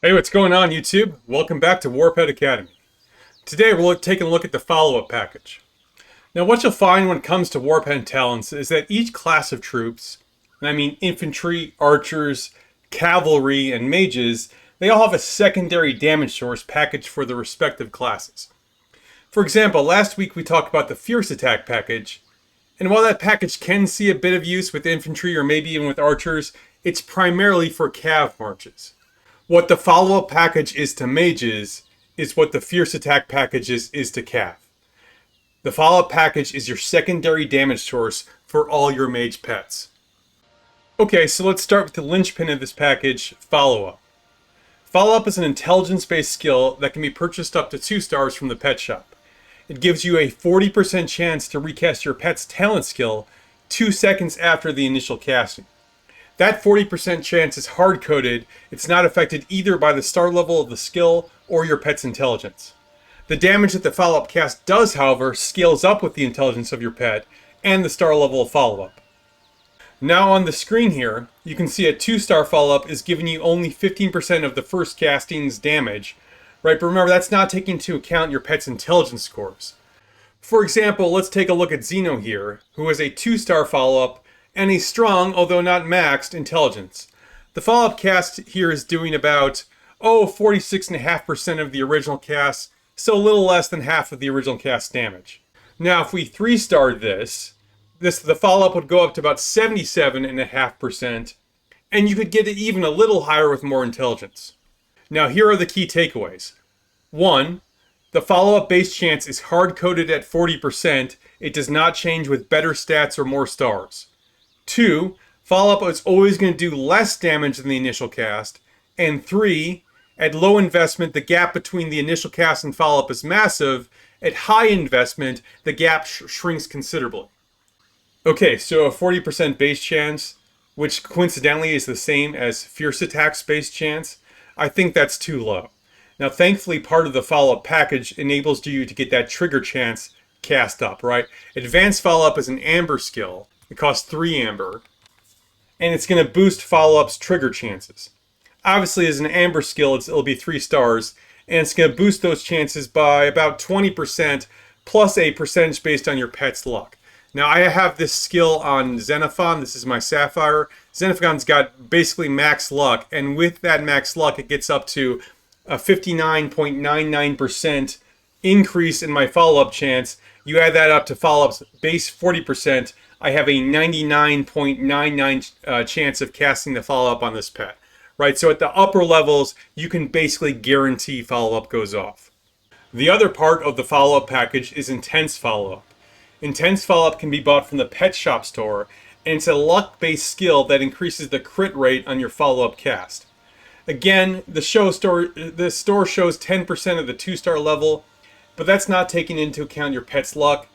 Hey, what's going on, YouTube? Welcome back to Warpet Academy. Today we're taking a look at the follow-up package. Now, what you'll find when it comes to Warpet talents is that each class of troops, and I mean infantry, archers, cavalry, and mages, they all have a secondary damage source package for the respective classes. For example, last week we talked about the Fierce Attack package, and while that package can see a bit of use with infantry or maybe even with archers, it's primarily for cav marches. What the follow-up package is to mages is what the Fierce Attack package is to cav. The follow-up package is your secondary damage source for all your mage pets. Okay, so let's start with the linchpin of this package, follow-up. Follow-up is an intelligence-based skill that can be purchased up to 2 stars from the pet shop. It gives you a 40% chance to recast your pet's talent skill 2 seconds after the initial casting. That 40% chance is hard-coded. It's not affected either by the star level of the skill or your pet's intelligence. The damage that the follow-up cast does, however, scales up with the intelligence of your pet and the star level of follow-up. Now on the screen here, you can see a 2-star follow-up is giving you only 15% of the first casting's damage, right? But remember, that's not taking into account your pet's intelligence scores. For example, let's take a look at Zeno here, who has a 2-star follow-up and a strong, although not maxed, intelligence. The follow-up cast here is doing about, 46.5% of the original cast, so a little less than half of the original cast damage. Now, if we 3-star the follow-up would go up to about 77.5%, and you could get it even a little higher with more intelligence. Now, here are the key takeaways. 1. The follow-up base chance is hard-coded at 40%. It does not change with better stats or more stars. 2. Follow-up is always going to do less damage than the initial cast. And 3. At low investment, the gap between the initial cast and follow-up is massive. At high investment, the gap shrinks considerably. Okay, so a 40% base chance, which coincidentally is the same as Fierce Attack's base chance, I think that's too low. Now, thankfully, part of the follow-up package enables you to get that trigger chance cast up, right? Advanced follow-up is an amber skill. It costs 3 amber, and it's going to boost follow-up's trigger chances. Obviously, as an amber skill, it'll be 3 stars, and it's going to boost those chances by about 20% plus a percentage based on your pet's luck. Now, I have this skill on Xenophon. This is my Sapphire. Xenophon's got basically max luck, and with that max luck, it gets up to a 59.99% increase in my follow-up chance. You add that up to follow-up's base 40%, I have a 99.99 chance of casting the follow-up on this pet. Right, so at the upper levels, you can basically guarantee follow-up goes off. The other part of the follow-up package is intense follow-up. Intense follow-up can be bought from the pet shop store, and it's a luck-based skill that increases the crit rate on your follow-up cast. Again, the store shows 10% of the 2-star level, but that's not taking into account your pet's luck.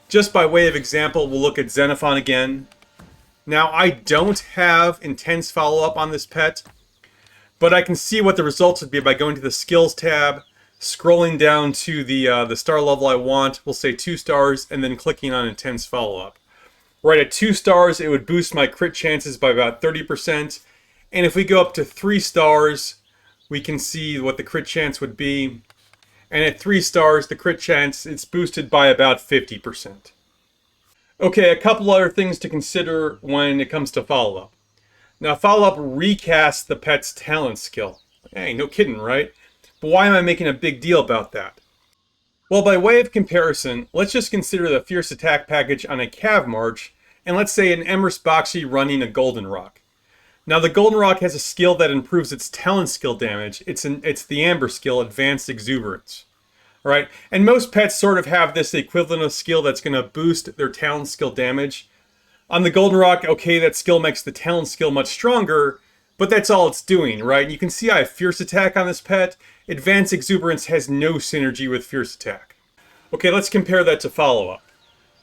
Just by way of example, we'll look at Xenophon again. Now, I don't have intense follow-up on this pet, but I can see what the results would be by going to the Skills tab, scrolling down to the star level I want, we'll say 2 stars, and then clicking on intense follow-up. Right at 2 stars, it would boost my crit chances by about 30%, and if we go up to 3 stars, we can see what the crit chance would be. And at 3 stars, the crit chance, it's boosted by about 50%. Okay, a couple other things to consider when it comes to follow-up. Now, follow-up recasts the pet's talent skill. Hey, no kidding, right? But why am I making a big deal about that? Well, by way of comparison, let's just consider the Fierce Attack package on a cav march, and let's say an Emrys Bakshi running a Golden Rock. Now, the Golden Rock has a skill that improves its talent skill damage. It's the Amber skill, Advanced Exuberance. All right? And most pets sort of have this equivalent of skill that's going to boost their talent skill damage. On the Golden Rock, okay, that skill makes the talent skill much stronger, but that's all it's doing, right? You can see I have Fierce Attack on this pet. Advanced Exuberance has no synergy with Fierce Attack. Okay, let's compare that to follow-up.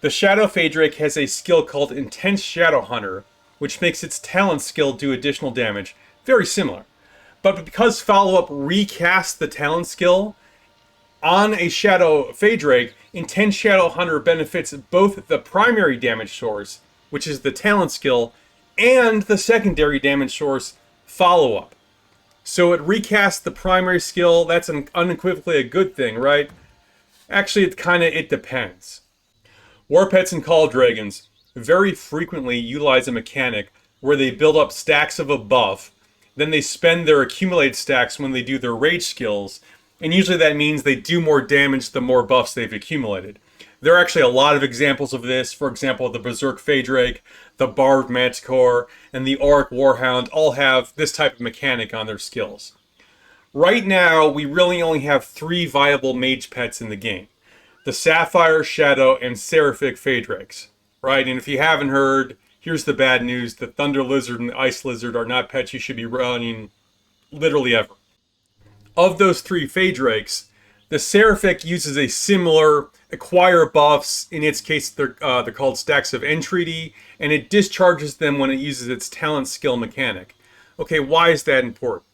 The Shadow Phaedrake has a skill called Intense Shadow Hunter, which makes its talent skill do additional damage. Very similar. But because follow-up recasts the talent skill, on a Shadow Phaedrake, Intense Shadow Hunter benefits both the primary damage source, which is the talent skill, and the secondary damage source, follow-up. So it recasts the primary skill. That's unequivocally a good thing, right? Actually, it depends. Warpets and Call Dragons very frequently utilize a mechanic where they build up stacks of a buff, then they spend their accumulated stacks when they do their rage skills, and usually that means they do more damage the more buffs they've accumulated. There are actually a lot of examples of this. For example, the Berserk Phaedrake, the Barbed Manticore, and the Auric Warhound all have this type of mechanic on their skills. Right now, we really only have 3 viable mage pets in the game. The Sapphire, Shadow, and Seraphic Phaedrakes. Right, and if you haven't heard, here's the bad news. The Thunder Lizard and the Ice Lizard are not pets you should be running literally ever. Of those 3 Phaedrakes, the Seraphic uses a similar acquire buffs. In its case, they're called Stacks of Entreaty, and it discharges them when it uses its talent skill mechanic. Okay, why is that important?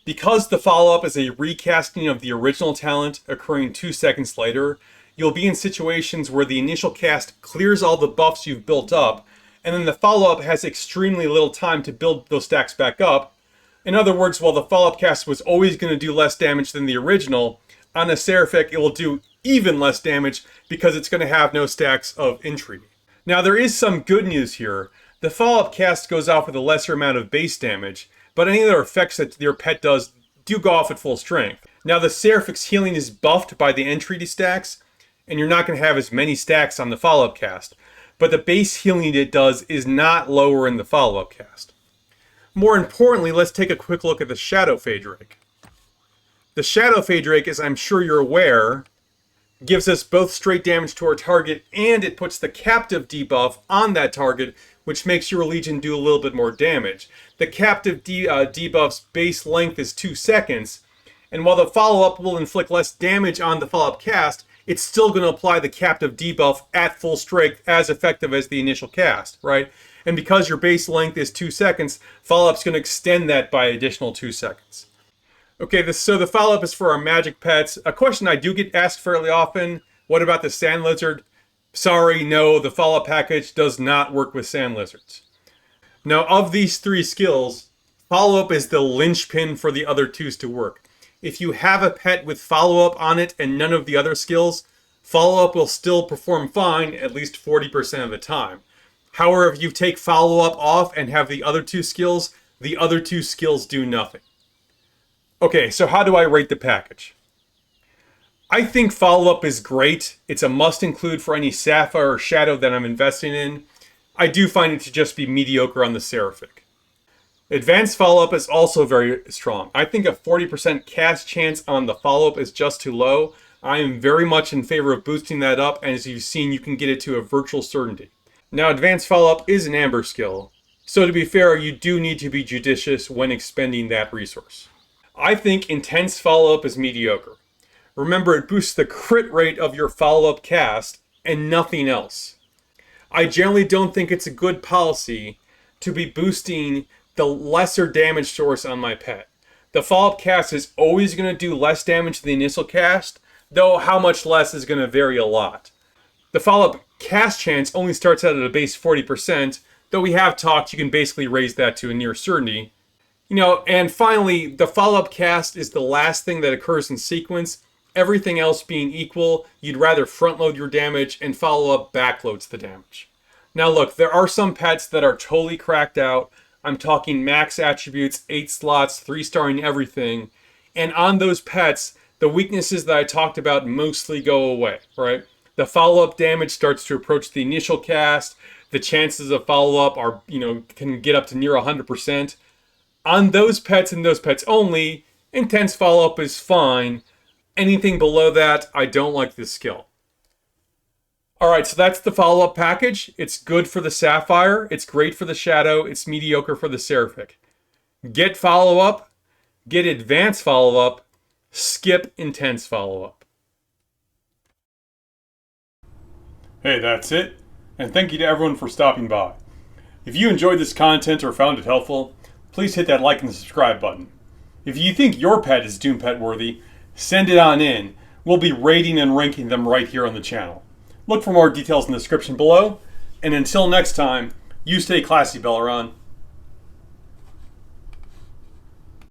Because the follow-up is a recasting of the original talent occurring 2 seconds later, you'll be in situations where the initial cast clears all the buffs you've built up, and then the follow-up has extremely little time to build those stacks back up. In other words, while the follow-up cast was always going to do less damage than the original, on a Seraphic it will do even less damage because it's going to have no stacks of entreaty. Now there is some good news here. The follow-up cast goes off with a lesser amount of base damage, but any other effects that your pet does do go off at full strength. Now the Seraphic's healing is buffed by the entreaty stacks, and you're not going to have as many stacks on the follow-up cast. But the base healing it does is not lower in the follow-up cast. More importantly, let's take a quick look at the Shadow Phaedrake. The Shadow Phaedrake, as I'm sure you're aware, gives us both straight damage to our target, and it puts the captive debuff on that target, which makes your Legion do a little bit more damage. The captive debuff's base length is 2 seconds, and while the follow-up will inflict less damage on the follow-up cast, it's still going to apply the captive debuff at full strength, as effective as the initial cast, right? And because your base length is 2 seconds, follow-up's going to extend that by an additional 2 seconds. Okay, so the follow-up is for our magic pets. A question I do get asked fairly often, what about the Sand Lizard? Sorry, no, the follow-up package does not work with Sand Lizards. Now, of these 3 skills, follow-up is the linchpin for the other 2s to work. If you have a pet with follow-up on it and none of the other skills, follow-up will still perform fine at least 40% of the time. However, if you take follow-up off and have the other 2 skills, the other 2 skills do nothing. Okay, so how do I rate the package? I think follow-up is great. It's a must-include for any Sapphire or Shadow that I'm investing in. I do find it to just be mediocre on the Seraphic. Advanced follow-up is also very strong. I think a 40% cast chance on the follow-up is just too low. I am very much in favor of boosting that up, and as you've seen, you can get it to a virtual certainty. Now, advanced follow-up is an amber skill, so to be fair, you do need to be judicious when expending that resource. I think intense follow-up is mediocre. Remember, it boosts the crit rate of your follow-up cast and nothing else. I generally don't think it's a good policy to be boosting the lesser damage source on my pet. The follow-up cast is always going to do less damage to the initial cast, though how much less is going to vary a lot. The follow-up cast chance only starts out at a base 40%, though we have talked you can basically raise that to a near certainty. And finally, the follow-up cast is the last thing that occurs in sequence. Everything else being equal, you'd rather front-load your damage and follow-up backloads the damage. Now look, there are some pets that are totally cracked out. I'm talking max attributes, 8 slots, 3-starring everything. And on those pets, the weaknesses that I talked about mostly go away, right? The follow-up damage starts to approach the initial cast. The chances of follow-up are, can get up to near 100%. On those pets and those pets only, intense follow-up is fine. Anything below that, I don't like this skill. Alright, so that's the follow-up package. It's good for the Sapphire, it's great for the Shadow, it's mediocre for the Seraphic. Get follow-up, get advanced follow-up, skip intense follow-up. Hey, that's it. And thank you to everyone for stopping by. If you enjoyed this content or found it helpful, please hit that like and subscribe button. If you think your pet is Doom Pet worthy, send it on in. We'll be rating and ranking them right here on the channel. Look for more details in the description below. And until next time, you stay classy, Belleron.